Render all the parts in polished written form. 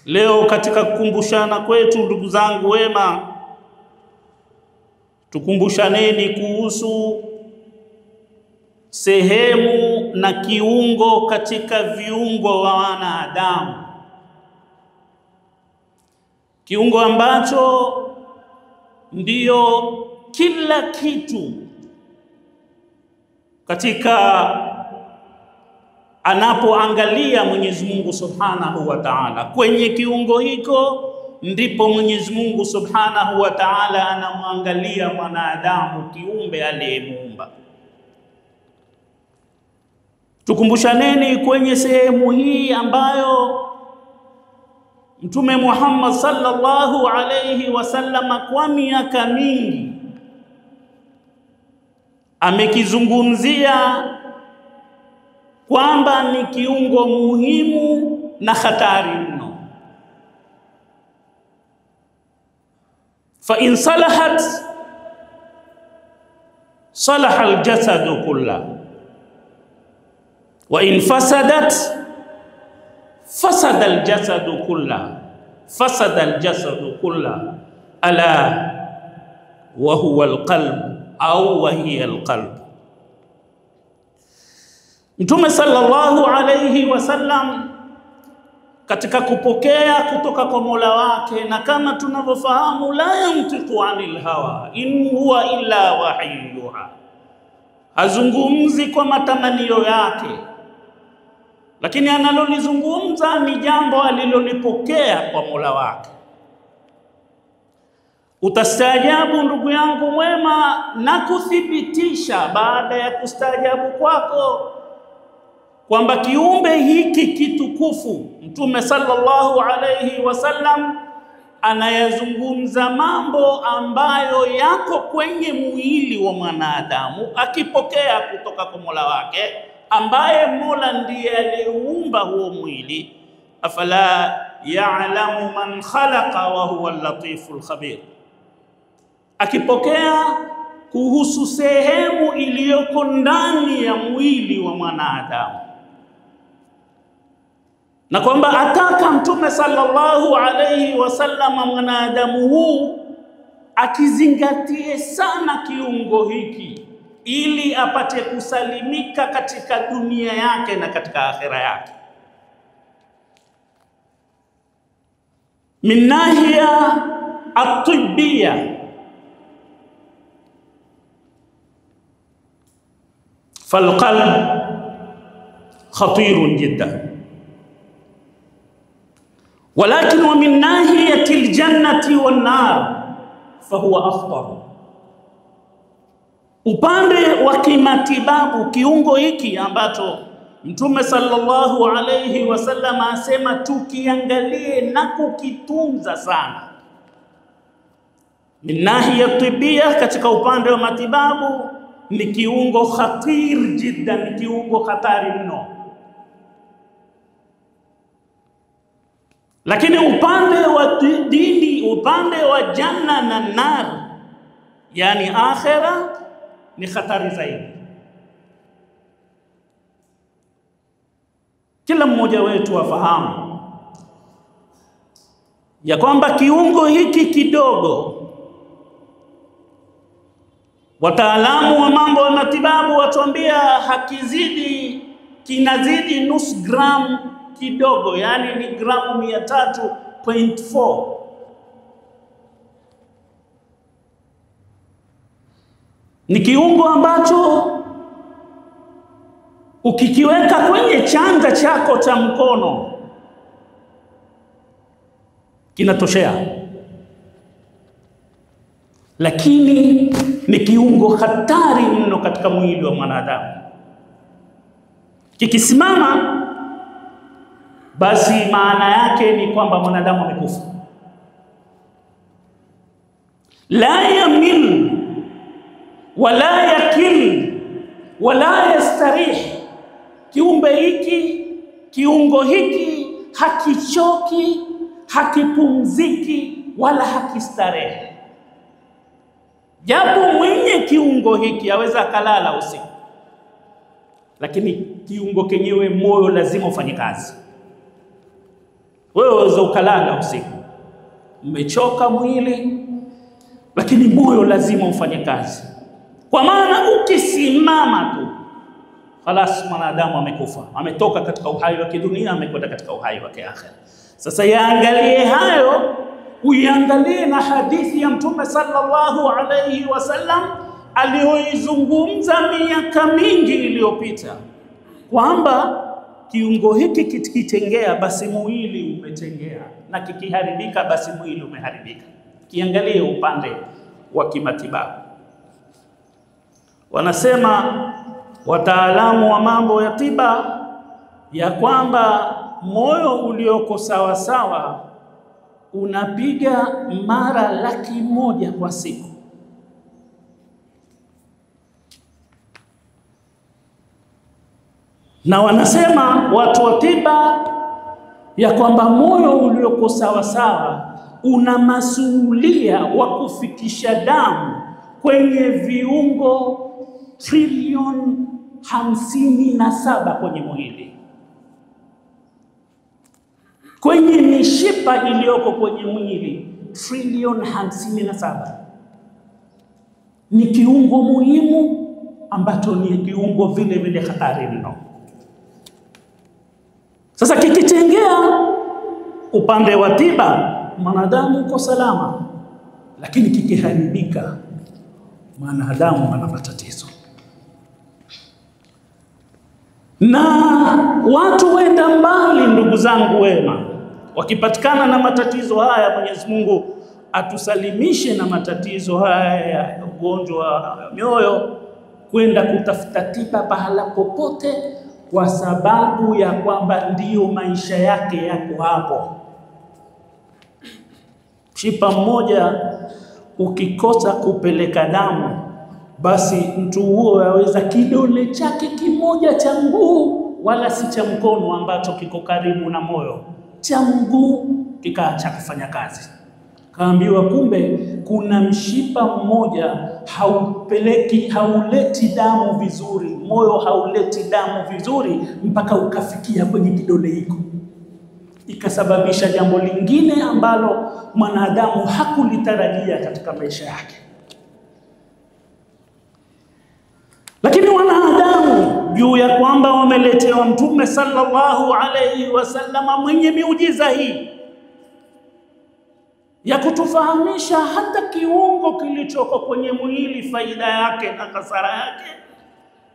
Leo katika kukumbushana kwetu, ndugu zangu wema, tukumbushaneni kuhusu sehemu na kiungo katika viungo wa wanadamu, kiungo ambacho ndiyo kila kitu katika anapoangalia Mwenyezi Mungu Subhanahu wa Ta'ala. Kwenye kiungo hiko ndipo Mwenyezi Mungu Subhanahu wa Ta'ala anamwangalia mwanadamu, kiumbe aliyemuumba. Tukumbushaneni kwenye sehemu hii ambayo Mtume Muhammad sallallahu alayhi wasallam kwa miaka mingi amekizungumzia kwamba ni kiungo muhimu na hatari mno. Fa in salahat salaha aljasadu kullahu wa in fasadat fasada aljasadu kullahu, fasada aljasadu kullahu, ala wa huwa alqalb au wa hiya alqalb. Mtume sallallahu alayhi wasallam katika kupokea kutoka kwa Mola wake, na kama tunavyofahamu, la yantiqu anil hawa in huwa illa wahyuha, hazungumzi kwa matamanio yake, lakini analolizungumza ni jambo alilolipokea kwa Mola wake. Utastaajabu ndugu yangu mwema na kuthibitisha baada ya kustaajabu kwako kwamba kiumbe hiki kitukufu Mtume sallallahu alayhi wasallam anayazungumza mambo ambayo yako kwenye mwili wa mwanadamu, akipokea kutoka kwa Mola wake, ambaye Mola ndiye aliyeumba huo mwili. Afala ya'lamu man khalaqa wa huwa al-latiful khabir, akipokea kuhusu sehemu iliyoko ndani ya mwili wa mwanadamu, na kwamba ataka Mtume sallallahu alayhi wasallam mwanadamu huu akizingatie sana kiungo hiki ili apate kusalimika katika dunia yake na katika akhira yake. Min nahiya at-tibbiyya, falqalb khatirun jiddan, walakin wa min nahiyati aljannati wan nar fahuwa akhtar. Upande wa kimatibabu, kiungo hiki ambacho Mtume sallallahu alayhi wasallam asema tukiangalie na kukitunza sana, min nahiya tibia, katika upande wa matibabu ni kiungo khatir jiddan, ni kiungo hatari mno. Lakini upande wa dini, upande wa janna na nar, yani akhira, ni hatari zaidi. Kila mmoja wetu afahamu ya kwamba kiungo hiki kidogo, wataalamu wa mambo ya matibabu watuambia hakizidi, kinazidi nusu gramu kidogo, yani ni gramu 300.4. Ni kiungo ambacho ukikiweka kwenye chanja chako cha mkono kinatoshea, lakini ni kiungo hatari mno katika mwili wa mwanadamu. Kikisimama, basi maana yake ni kwamba mwanadamu amekufa. La yamil wala yakil wala yastarih. Kiumbe hiki, kiungo hiki hakichoki, hakipumziki wala hakistarehe. Japo mwenye kiungo hiki aweza kalala usiku, lakini kiungo kenyewe moyo lazima ufanye kazi. Wewe waweza ukalala usiku, umechoka mwili, lakini moyo lazima ufanye kazi. Kwa maana ukisimama tu, khalas mwanadamu amekufa, ametoka katika uhai wa kidunia, amekwenda katika uhai wa kiakhera. Sasa yaangalie hayo, uiangalie na hadithi ya Mtume sallallahu alayhi wasallam aliyoizungumza miaka mingi iliyopita, kwamba kiungo hiki kikitengea basi mwili umetengea, na kikiharibika basi mwili umeharibika. Kiangalie upande wa kimatibabu. Wanasema wataalamu wa mambo ya tiba ya kwamba moyo ulioko sawa sawa unapiga mara 100,000 kwa siku. Na wanasema watu wa tiba ya kwamba moyo ulioko sawa sawa una masuhulia wa kufikisha damu kwenye viungo trilioni 57 kwenye mwili. Kwenye mishipa iliyoko kwenye mwili trilioni 57. Ni kiungo muhimu ambacho ni kiungo vile vile hatari mno. Sasa kikitengea upande wa tiba, mwanadamu uko salama, lakini kikiharibika, mwanadamu ana matatizo. Na watu wenda mbali, ndugu zangu wema, wakipatikana na matatizo haya, Mwenyezi Mungu atusalimishe na matatizo haya ya ugonjwa wa mioyo, kwenda kutafuta tiba pahala popote, kwa sababu ya kwamba ndiyo maisha yake yako hapo. Mshipa mmoja ukikosa kupeleka damu, basi mtu huo yaweza kidole chake kimoja cha mguu, wala si cha mkono ambacho kiko karibu na moyo, cha mguu kikaacha kufanya kazi. Kaambiwa kumbe kuna mshipa mmoja hauleti damu vizuri, moyo hauleti damu vizuri mpaka ukafikia kwenye kidole hiko, ikasababisha jambo lingine ambalo mwanadamu hakulitarajia katika maisha yake. Lakini wanadamu juu ya kwamba wameletewa Mtume sallallahu alayhi wasallam mwenye miujiza hii ya kutufahamisha hata kiungo kilichoko kwenye mwili faida yake na hasara yake,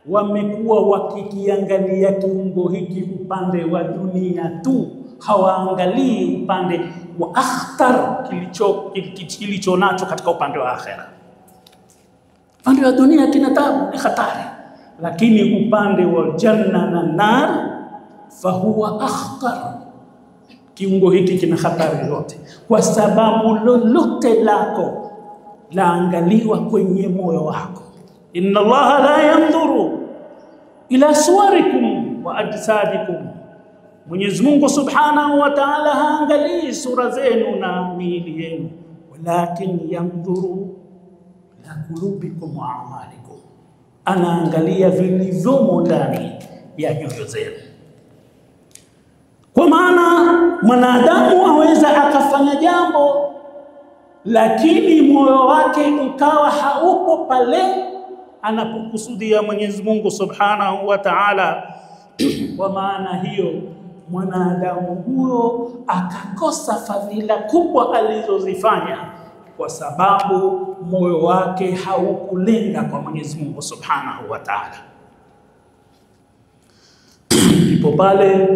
wamekuwa wakikiangalia kiungo hiki upande wa dunia tu, hawaangalii upande wa akhtar kilicho nacho katika upande wa akhera. Upande wa dunia kina tabu, ni hatari, lakini upande wa janna na nar fahuwa akhtar. Kiungo hiki kina hatari yote, kwa sababu lolote lako laangaliwa kwenye moyo wako. Inna Allaha la yanzuru ila suwarikum wa ajsadikum, Mwenyezi Mungu subhanahu wa ta'ala haangalii sura zenu na miili yenu, walakin yanzuru ila qulubikum wa a'malikum, anaangalia vilivyomo ndani ya nyoyo zenu. Kwa maana mwanadamu aweza akafanya jambo, lakini moyo wake ukawa haupo pale anapokusudia Mwenyezi Mungu subhanahu wa ta'ala. Kwa maana hiyo mwanadamu huyo akakosa fadhila kubwa alizozifanya, kwa sababu moyo wake haukulenga kwa Mwenyezi Mungu subhanahu wa ta'ala. Ipo pale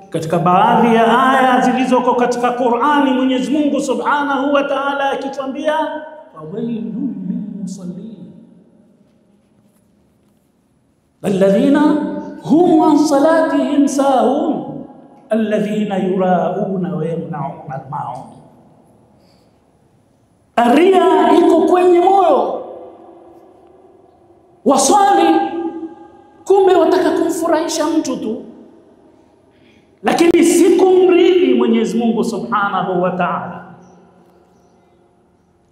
katika baadhi ya aya zilizoko katika Qur'ani, Mwenyezi Mungu subhanahu wa ta'ala akituambia fawailun lilmusallin alladhina hum an salatihim sahun alladhina yurauna wa yamnauna al-ma'un. Aria iko kwenye moyo, waswali kumbe wataka kumfurahisha mtu tu, lakini si kumridhi Mwenyezi Mungu subhanahu wa ta'ala.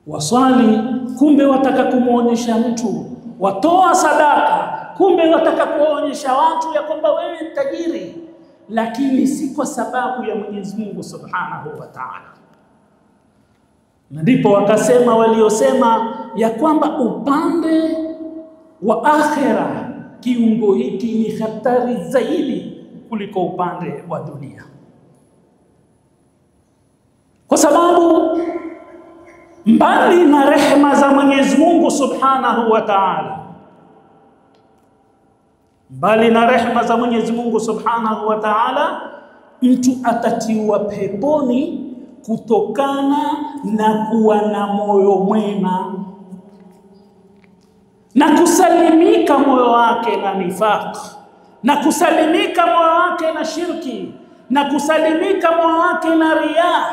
Waswali kumbe wataka kumuonyesha mtu, watoa sadaka kumbe wataka kuonyesha watu ya kwamba wewe ni tajiri, lakini si kwa sababu ya Mwenyezi Mungu Subhanahu wa Ta'ala. Ndipo wakasema waliosema ya kwamba upande wa akhera kiungo hiki ni hatari zaidi kuliko upande wa dunia, kwa sababu mbali na rehema za Mwenyezi Mungu Subhanahu wa Ta'ala, mbali na rehema za Mwenyezi Mungu Subhanahu wa Ta'ala, mtu atatiwa peponi kutokana na kuwa na moyo mwema na kusalimika moyo wake na nifaq, na kusalimika moyo wake na shirki, na kusalimika moyo wake na riya.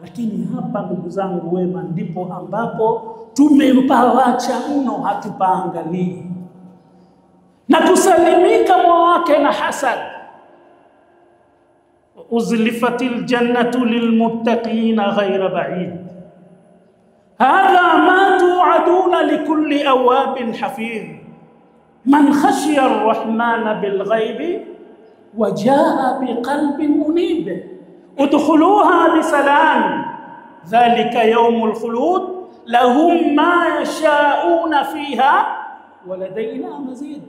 Lakini hapa ndugu zangu wema, ndipo ambapo tumempawacha mno, hatupaangalii. Na kusalimika moyo wake na hasad. Uzlifatil jannatu lilmuttaqina ghayra ba'id, hadha ma tu'aduna likulli awabin hafidh, man khashiya arrahmana bilghaybi wa jaa biqalbin munib, udkhuluha bisalam, dhalika yawmul khulud, lahum ma yasha'una fiha wa ladayna mazid.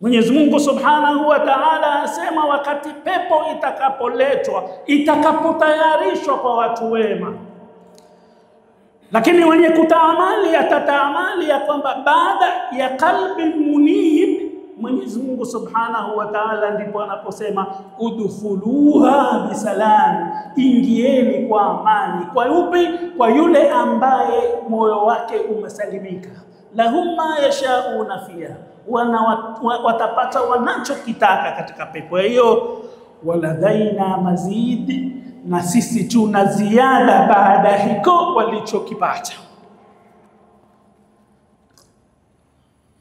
Mwenyezi Mungu Subhanahu wa Ta'ala asema wakati pepo itakapoletwa, itakapotayarishwa kwa watu wema, lakini wenye kutaamali atataamali ya kwamba baada ya qalbi munib, Mwenyezi Mungu Subhanahu wa Ta'ala ndipo anaposema udkhuluha bisalam, ingieni kwa amani. Kwa yupi? Kwa yule ambaye moyo wake umesalimika. Lahum ma yashauna fiha, watapata wanachokitaka katika pepo hiyo. Waladaina mazid, na sisi tuna ziada baada hiko walichokipata.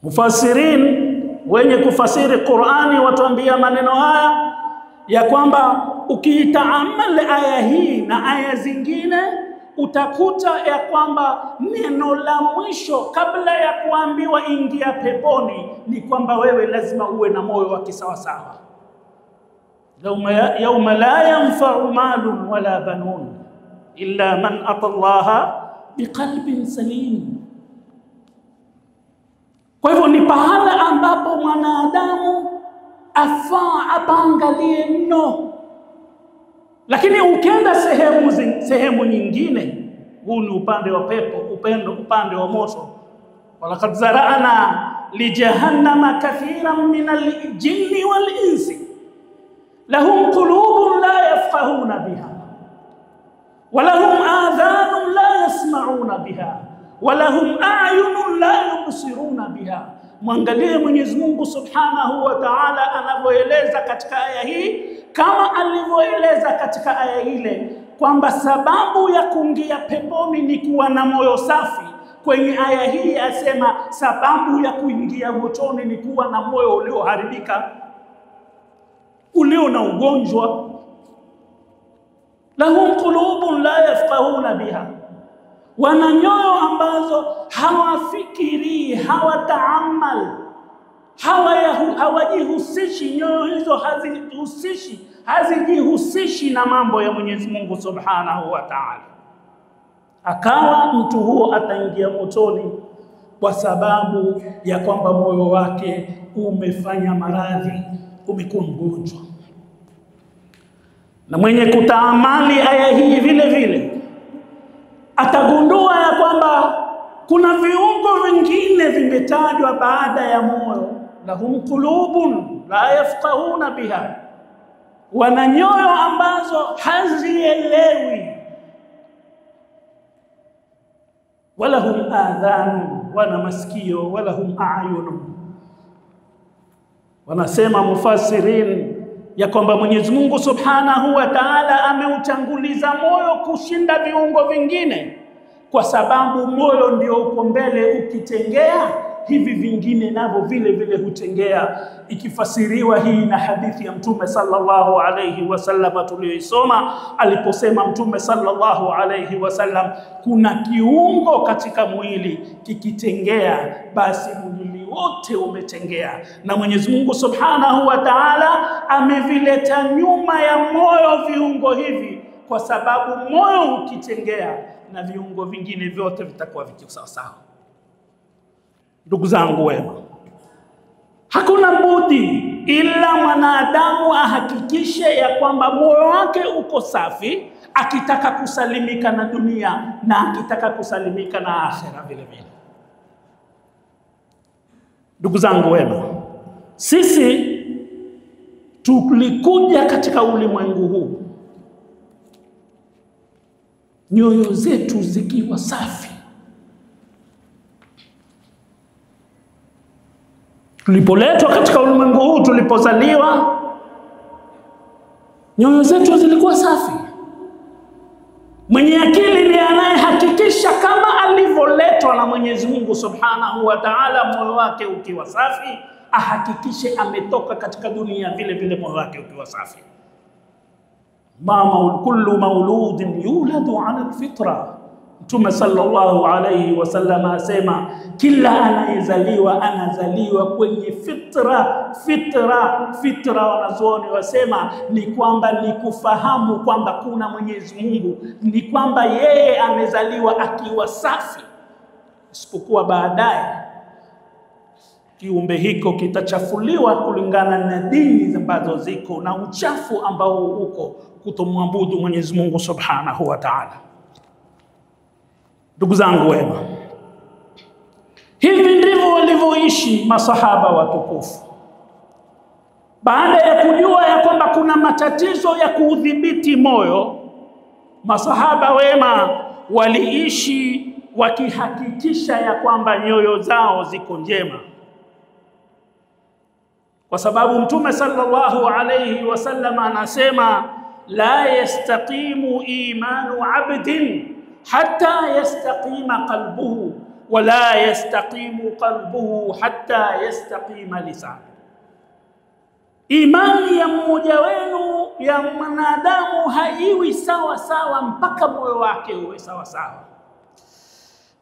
Mufassirin wenye kufasiri Qur'ani watuambia maneno haya ya kwamba ukiitaamali aya hii na aya zingine utakuta ya kwamba neno la mwisho kabla ya kuambiwa ingia peponi ni kwamba wewe lazima uwe na moyo wa kisawasawa. Yawma la yanfa'u malun wala banun illa man ata Allaha biqalbin salim. Kwa hivyo ni pahala ambapo mwanadamu afaa apangalie mno. Lakini ukienda sehemu nyingine, huu ni upande wa pepo, upande wa moto. Walaqad zara'na li jahannama kathiran min al-jinni wal-insi lahum qulubun la yafqahuna biha wa lahum adhanun la yasma'una biha wa lahum a'yunun la yubsiruna biha. Mwangalie Mwenyezi Mungu Subhanahu wa Ta'ala anavyoeleza katika aya hii, kama alivyoeleza katika aya ile kwamba sababu ya kuingia peponi ni kuwa na moyo safi. Kwenye aya hii asema sababu ya kuingia motoni ni kuwa na moyo ulioharibika, ulio na ugonjwa. Lahum qulubun la yafqahuna biha, wana nyoyo ambazo hawafikiri, hawataamal, hawajihusishi. Nyoyo hizo hazijihusishi na mambo ya Mwenyezi Mungu Subhanahu wa Ta'ala. Akawa mtu huo ataingia motoni kwa sababu ya kwamba moyo wake umefanya maradhi, umekuwa mgonjwa. Na mwenye kutaamali aya hii vile vile atagundua ya kwamba kuna viungo vingine vimetajwa baada ya moyo. Lahum qulubun la yafqahuna biha, wana nyoyo ambazo hazielewi. Walahum adhanu, wana masikio. Walahum a'yunun. Wanasema mufassirin ya kwamba Mwenyezi Mungu Subhanahu wa Ta'ala ameutanguliza moyo kushinda viungo vingine, kwa sababu moyo ndio uko mbele. Ukitengea hivi vingine navyo vile vile hutengea. Ikifasiriwa hii na hadithi ya Mtume sallallahu alayhi wasallam tuliyoisoma, aliposema Mtume sallallahu alayhi wasallam, kuna kiungo katika mwili kikitengea basi mwili wote umetengea, na Mwenyezi Mungu Subhanahu wa Ta'ala amevileta nyuma ya moyo viungo hivi, kwa sababu moyo ukitengea na viungo vingine vyote vitakuwa viko sawa sawa. Ndugu zangu wema, hakuna budi ila mwanadamu ahakikishe ya kwamba moyo wake uko safi, akitaka kusalimika na dunia na akitaka kusalimika na akhera vile vile. Ndugu zangu wema, sisi tulikuja katika ulimwengu huu nyoyo zetu zikiwa safi. Tulipoletwa katika ulimwengu huu, tulipozaliwa, nyoyo zetu zilikuwa safi. Mwenye akili ni anayehakikisha kama alivyoletwa na Mwenyezi Mungu Subhanahu wa Ta'ala, moyo wake ukiwa safi, ahakikishe ametoka katika dunia vile vile moyo wake ukiwa safi. Kullu mauludin yuladu ala alfitra. Mtume sallallahu alayhi wasallam asema kila anayezaliwa anazaliwa kwenye fitra. Fitra wanazuoni wasema ni kwamba ni kufahamu kwamba kuna Mwenyezi Mungu, ni kwamba yeye amezaliwa akiwa safi, isipokuwa baadaye kiumbe hiko kitachafuliwa kulingana na dini ambazo ziko na uchafu ambao uko kutomwabudu Mwenyezi Mungu Subhanahu wa Ta'ala. Ndugu zangu wema, hivi ndivyo walivyoishi masahaba watukufu. Baada ya kujua ya kwamba kuna matatizo ya kuudhibiti moyo, masahaba wema waliishi wakihakikisha ya kwamba nyoyo zao ziko njema. Kwa sababu Mtume sallallahu alayhi wasallam anasema la yastaqimu imanu abdin hatta yastaqima qalbuhu wa la yastaqimu qalbuhu hatta yastaqima lisanu. Imani ya mmoja wenu ya mwanadamu haiwi sawa sawa mpaka moyo wake uwe sawa sawa.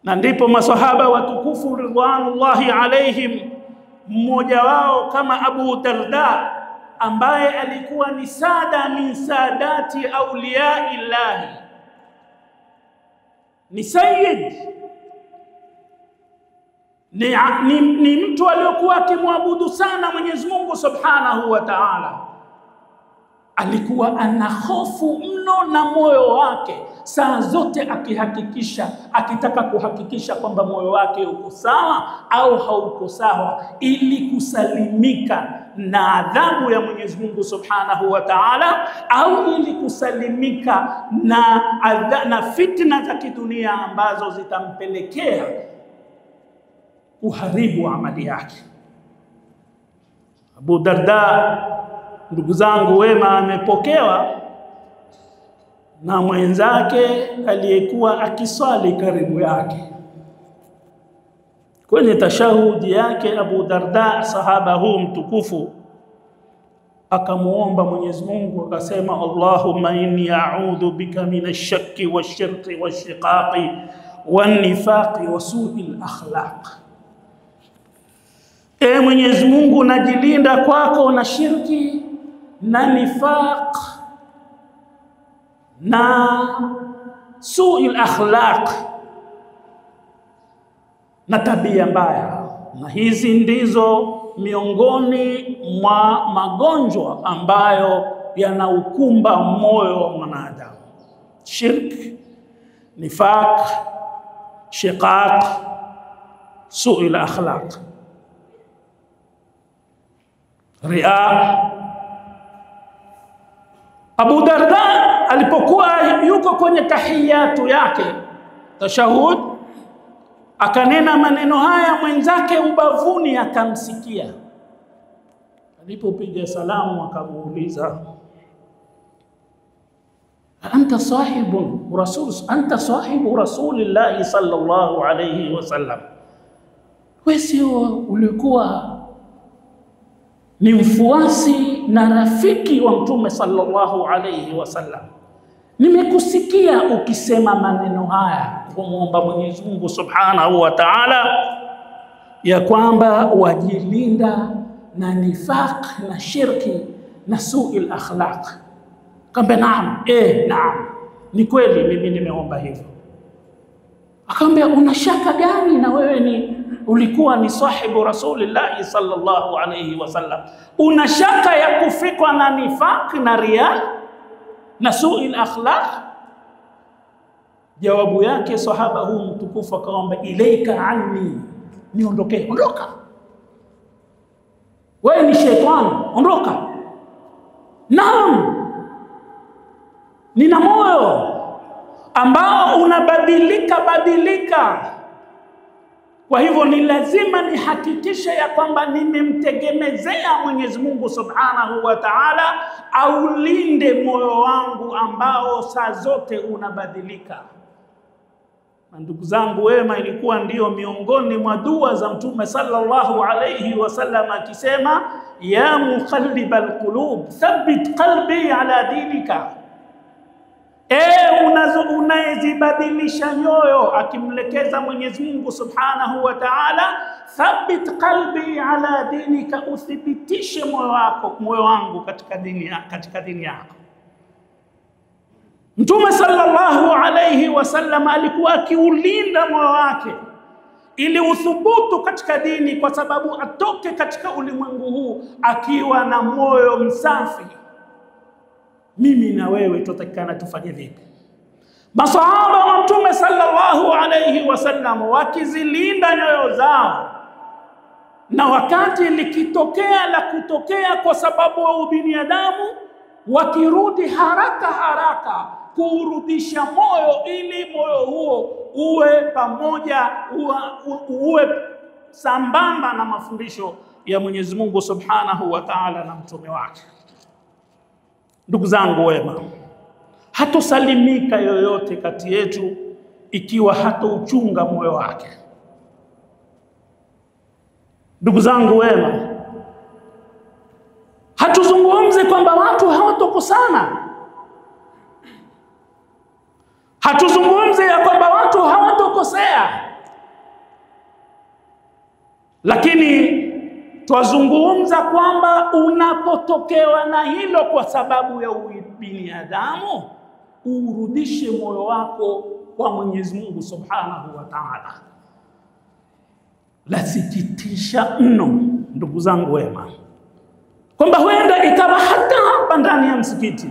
Na ndipo masahaba watukufu ridwanullahi alaihim, mmoja wao kama Abu Darda ambaye alikuwa ni sada min sadati awliya illahi, ni sayyid, ni mtu aliyokuwa akimwabudu sana Mwenyezi Mungu Subhanahu wa Ta'ala. Alikuwa ana hofu mno na moyo wake, saa zote akihakikisha, akitaka kuhakikisha kwamba moyo wake uko sawa au hauko sawa, ili kusalimika na adhabu ya Mwenyezi Mungu Subhanahu wa Ta'ala, au ili kusalimika na fitna za kidunia ambazo zitampelekea kuharibu amali yake. Abu Darda, ndugu zangu wema, amepokewa na mwenzake aliyekuwa akiswali karibu yake. Kwenye tashahudi yake Abu Darda, sahaba huu mtukufu, akamuomba Mwenyezi Mungu akasema, Allahumma inni a'udhu bika minash shakki wash-shirki wash-shiqaqi wan-nifaqi wa su'il akhlaq. E Mwenyezi Mungu, najilinda kwako na shirki na nifaq na su'il akhlaq na tabia mbaya. Na hizi ndizo miongoni mwa magonjwa ambayo yanaukumba moyo wa mwanadamu: shirk, nifaq, shiqaq, su'il akhlaq, ria. Abu Darda alipokuwa yuko kwenye tahiyatu yake, tashahud, akanena maneno haya, mwenzake ubavuni akamsikia. Alipopiga salamu akamuuliza, anta sahibu rasulillahi sallallahu alayhi wasallam, wewe sio ulikuwa ni mfuasi na rafiki wa Mtume sallallahu alayhi wasallam? Nimekusikia ukisema maneno haya kumuomba Mwenyezi Mungu Subhanahu wa Ta'ala, ya kwamba wajilinda na nifaq na shirki na su'il akhlaq. Akamwambia naam, naam, ni kweli mimi nimeomba hivyo. Akamwambia una shaka gani na wewe ulikuwa ni sahibu Rasulillah sallallahu alayhi wasallam, una shaka ya kufikwa na nifaq na riya na su'il akhlaq? Jawabu yake sahaba huu mtukufu akamwambia ilaika anni, niondoke, ondoka, wewe ni shetani, ondoka. Naam, nina moyo ambao unabadilika, kwa hivyo ni lazima nihakikishe ya kwamba nimemtegemezea Mwenyezi Mungu Subhanahu wa Ta'ala aulinde moyo wangu ambao saa zote unabadilika. Ndugu zangu wema, ilikuwa ndiyo miongoni mwa dua za Mtume sallallahu alayhi wasallam akisema, ya muqallibal qulub thabbit qalbi ala dinika. Unayezibadilisha nyoyo, akimlekeza Mwenyezi Mungu Subhanahu wa Ta'ala, thabbit qalbi ala dinika, uthibitishe moyo wangu katika dini yako. Mtume sallallahu alayhi wasallam alikuwa akiulinda moyo wake ili uthubutu katika dini, kwa sababu atoke katika ulimwengu huu akiwa na moyo msafi. Mimi na wewe tutakana tufanye vipi? Masahaba wa Mtume sallallahu alayhi wasallam wakizilinda nyoyo zao, na wakati likitokea la kutokea kwa sababu wa ubinadamu, wakirudi haraka kuurudisha moyo ili moyo huo uwe pamoja, uwe sambamba na mafundisho ya Mwenyezi Mungu Subhanahu wa Ta'ala na mtume wake. Ndugu zangu wema, hatosalimika yoyote kati yetu ikiwa hatauchunga moyo wake. Ndugu zangu wema, hatuzungumze kwamba watu hawatokosana, hatuzungumze ya kwamba watu hawatokosea, lakini twazungumza kwamba unapotokewa na hilo kwa sababu ya binadamu, urudishe moyo wako kwa Mwenyezi Mungu Subhanahu wa Ta'ala. Lasikitisha mno ndugu zangu wema, kwamba huenda ikawa hata hapa ndani ya msikiti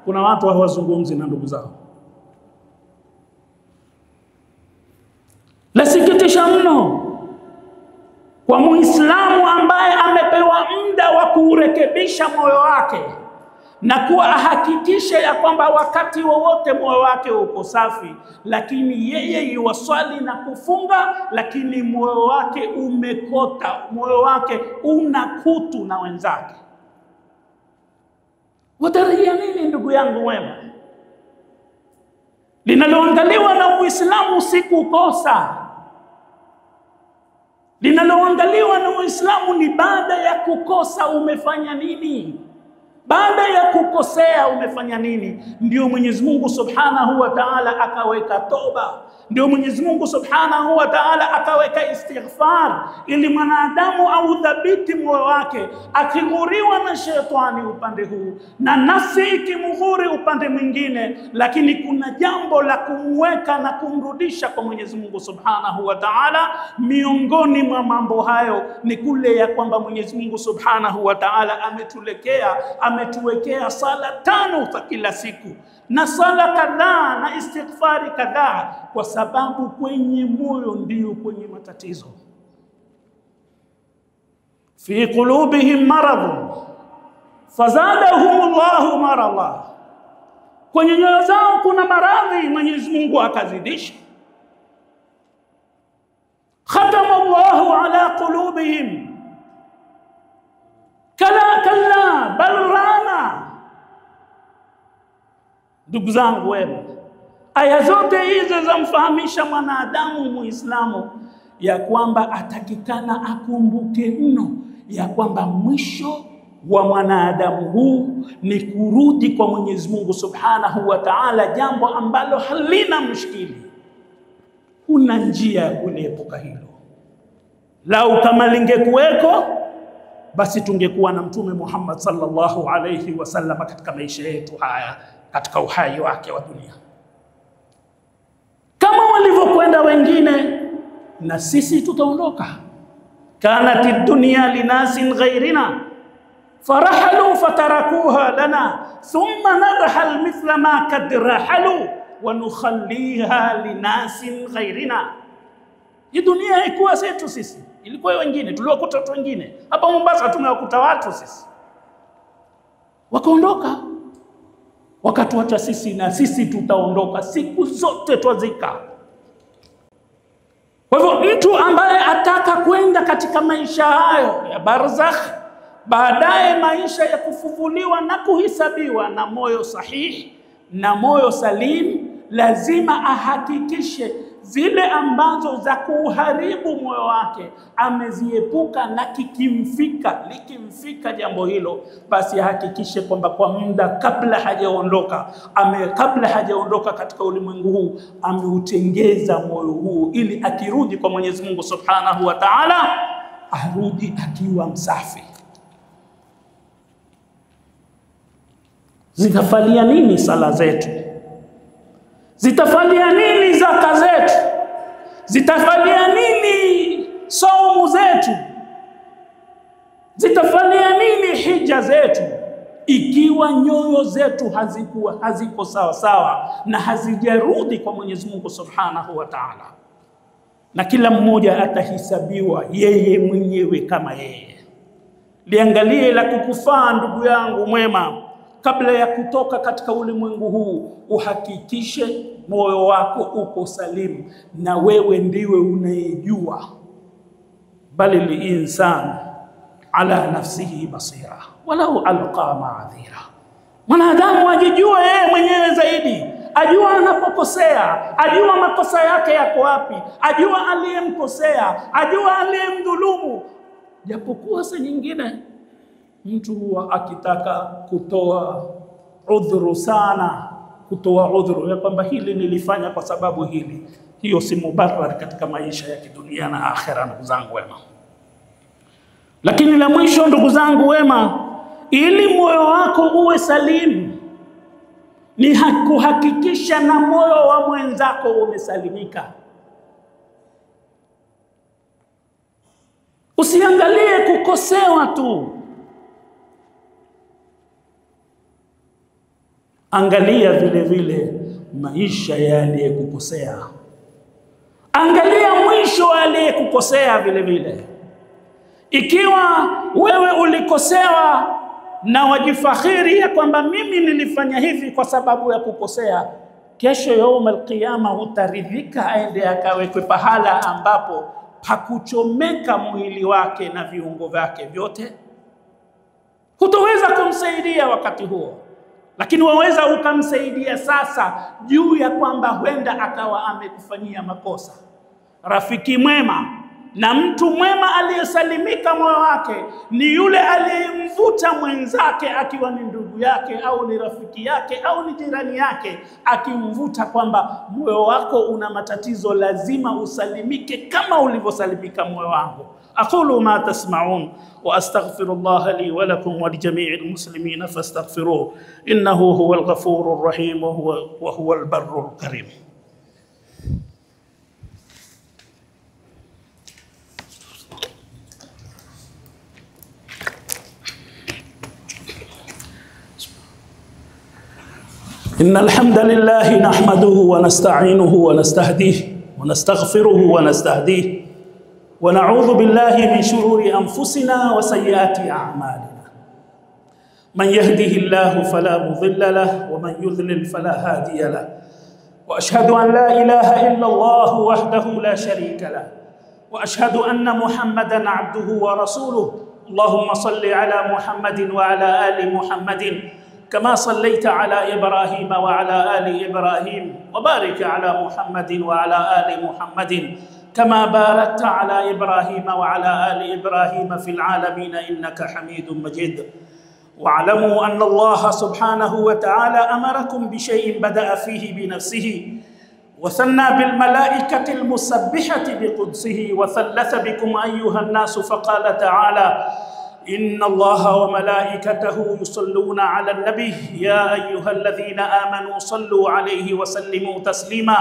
kuna watu hawazungumzi na ndugu zao. Lasikitisha mno kwa Muislamu ambaye amepewa muda wa kurekebisha moyo wake na kuwa ahakikishe ya kwamba wakati wowote moyo wake uko safi, lakini yeye yuwaswali na kufunga, lakini moyo wake umekota, moyo wake una kutu na wenzake. Watarajia nini ndugu yangu wema? Linaloangaliwa na Uislamu si kukosa. Linaloangaliwa na Uislamu ni baada ya kukosa umefanya nini? Baada ya kukosea umefanya nini? Ndio Mwenyezi Mungu Subhanahu wa Ta'ala akaweka toba. Ndio Mwenyezi Mungu Subhanahu wa Ta'ala akaweka istighfar ili mwanadamu audhabiti moyo wake, akighuriwa na shetani upande huu na nafsi ikimghuri upande mwingine, lakini kuna jambo la kumweka na kumrudisha kwa Mwenyezi Mungu Subhanahu wa Ta'ala. Miongoni mwa mambo hayo ni kule ya kwamba Mwenyezi Mungu Subhanahu wa Ta'ala ametuwekea sala 5 za kila siku na sala kadhaa na istighfari kadhaa, kwa sababu kwenye moyo ndio kwenye matatizo. Fi qulubihim maradun fazadahumullahu marada, kwenye nyoyo zao kuna maradhi, Mwenyezi Mungu akazidisha. Khatamallahu ala qulubihim kalla bal rana. Ndugu zangu wema, aya zote hizo zamfahamisha mwanadamu Muislamu ya kwamba atakikana akumbuke mno ya kwamba mwisho wa mwanadamu huu ni kurudi kwa Mwenyezi Mungu Subhanahu wa Ta'ala, jambo ambalo halina mshikili. Kuna njia ya kuepuka hilo. Lau kama lingekuweko, basi tungekuwa na Mtume Muhammad sallallahu alayhi wasallam katika maisha yetu haya, katika uhai wake wa dunia. Kama walivyokwenda wengine, na sisi tutaondoka. Kanat dunya linasin ghayrina farahalu fatarakuha lana thumma narhal mithla ma kad rahalu wa nukhalliha linasin ghayrina. Hii dunia haikuwa yetu sisi, ilikuwa wengine. Tuliwakuta watu wengine hapa Mombasa, tumewakuta watu sisi wakaondoka, wakatuacha sisi, na sisi tutaondoka siku zote, twazika. Kwa hivyo mtu ambaye ataka kwenda katika maisha hayo ya barzakh, baadaye maisha ya kufufuliwa na kuhisabiwa na moyo sahihi na moyo salim, lazima ahakikishe zile ambazo za kuharibu moyo wake ameziepuka, na likimfika jambo hilo, basi ahakikishe kwamba kwa muda kabla hajaondoka katika ulimwengu huu ameutengeza moyo huu, ili akirudi kwa Mwenyezi Mungu Subhanahu wa Ta'ala arudi akiwa msafi. Zitafalia nini sala zetu? Zitafalia nini zaka zetu? Zitafalia nini saumu zetu? Zitafalia nini hija zetu, ikiwa nyoyo zetu haziko sawa sawa na hazijarudi kwa Mwenyezi Mungu Subhanahu wa Ta'ala? Na kila mmoja atahisabiwa yeye mwenyewe kama yeye. Liangalie la kukufaa, ndugu yangu mwema, kabla ya kutoka katika ulimwengu huu, uhakikishe moyo wako uko salimu, na wewe ndiwe unayejua. Bali al-insan ala nafsihi basira walau alqa ma'adhira. Mwanadamu ajijua yeye mwenyewe zaidi, ajua anapokosea, ajua makosa yake yako wapi, ajua aliyemkosea, ajua aliyemdhulumu. Japokuwa saa nyingine mtu huwa akitaka kutoa udhuru sana, kutoa udhuru ya kwamba hili nilifanya kwa sababu hili, hiyo si mubarrar katika maisha ya kidunia na akhera, ndugu zangu wema. Lakini la mwisho, ndugu zangu wema, ili moyo wako uwe salimu, ni kuhakikisha na moyo wa mwenzako umesalimika. Usiangalie kukosewa tu, angalia vile vile maisha ya aliyekukosea. Angalia mwisho wa aliyekukosea vile vile. Ikiwa wewe ulikosewa na wajifakhiri ya kwamba mimi nilifanya hivi kwa sababu ya kukosea, kesho yaum al-qiyama utaridhika aende akawekwe pahala ambapo hakuchomeka mwili wake na viungo vyake vyote? Hutoweza kumsaidia wakati huo, lakini waweza ukamsaidia sasa juu ya kwamba huenda akawa amekufanyia makosa. Rafiki mwema na mtu mwema aliyesalimika moyo wake ni yule aliyemvuta mwenzake, akiwa ni ndugu yake au ni rafiki yake au ni jirani yake, akimvuta kwamba moyo wako una matatizo, lazima usalimike kama ulivyosalimika moyo wangu. أقول ما تسمعون وأستغفر الله لي ولكم ولجميع المسلمين فاستغفروه إنه هو الغفور الرحيم وهو البر الكريم. إن الحمد لله نحمده ونستعينه ونستهديه ونستغفره ونستهديه ونعوذ بالله من شرور أنفسنا وسيئات أعمالنا. من يهده الله فلا مضل له ومن يضلل فلا هادي له. وأشهد أن لا إله إلا الله وحده لا شريك له، وأشهد أن محمدًا عبده ورسوله. اللهم صل على محمد وعلى آل محمد كما صليت على إبراهيم وعلى آل إبراهيم، وبارك على محمد وعلى آل محمد كما باركت على إبراهيم وعلى آل إبراهيم في العالمين إنك حميد مجيد. واعلموا أن الله سبحانه وتعالى أمركم بشيء بدأ فيه بنفسه وثنى بالملائكة المسبحة بقدسه وثلث بكم أيها الناس فقال تعالى: إن الله وملائكته يصلون على النبي يا أيها الذين آمنوا صلوا عليه وسلموا تسليما.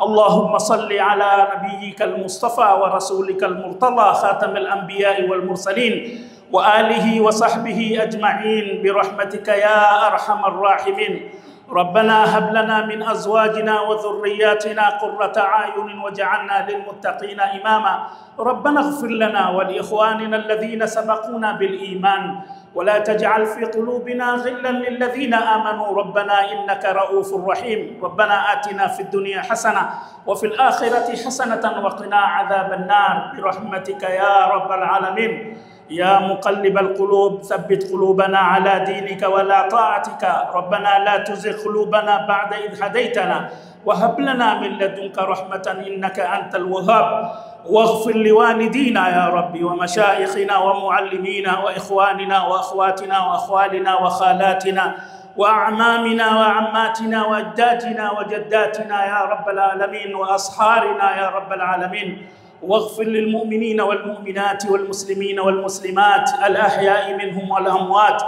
اللهم صل على نبيك المصطفى ورسولك المرتضى خاتم الأنبياء والمرسلين وآله وصحبه أجمعين برحمتك يا أرحم الراحمين. ربنا هب لنا من أزواجنا وذرياتنا قرة أعين واجعلنا للمتقين إماما. ربنا اغفر لنا ولإخواننا الذين سبقونا بالإيمان ولا تجعل في قلوبنا غلا للذين آمنوا ربنا إنك رؤوف رحيم. ربنا آتنا في الدنيا حسنة وفي الآخرة حسنة وقنا عذاب النار برحمتك يا رب العالمين. يا مقلب القلوب ثبت قلوبنا على دينك ولا طاعتك. ربنا لا تزغ قلوبنا بعد إذ هديتنا وهب لنا من لدنك رحمة إنك أنت الوهاب. واغفر لوالدينا يا ربي ومشايخنا ومعلمينا وإخواننا وأخواتنا وأخوالنا وخالاتنا وأعمامنا وعماتنا وأجدادنا وجداتنا يا رب العالمين وأصهارنا يا رب العالمين. واغفر للمؤمنين والمؤمنات والمسلمين والمسلمات الأحياء منهم والأموات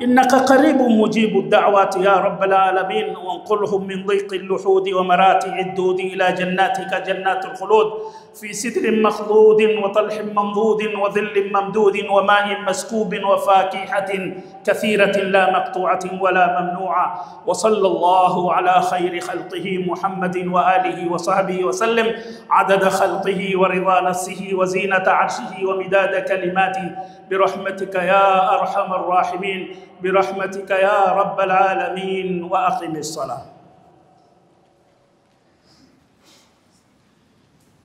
إنك قريب مجيب الدعوات يا رب العالمين. وانقلهم من ضيق اللحود ومراتع الدود إلى جناتك جنات الخلود في سدر مخضود وطلح منضود وظل ممدود وماء مسكوب وفاكهة كثيرة لا مقطوعة ولا ممنوعة. وصلى الله على خير خلقه محمد وآله وصحبه وسلم عدد خلقه ورضا نفسه وزينة عرشه ومداد كلماته برحمتك يا أرحم الراحمين برحمتك يا رب العالمين. وأقم الصلاة.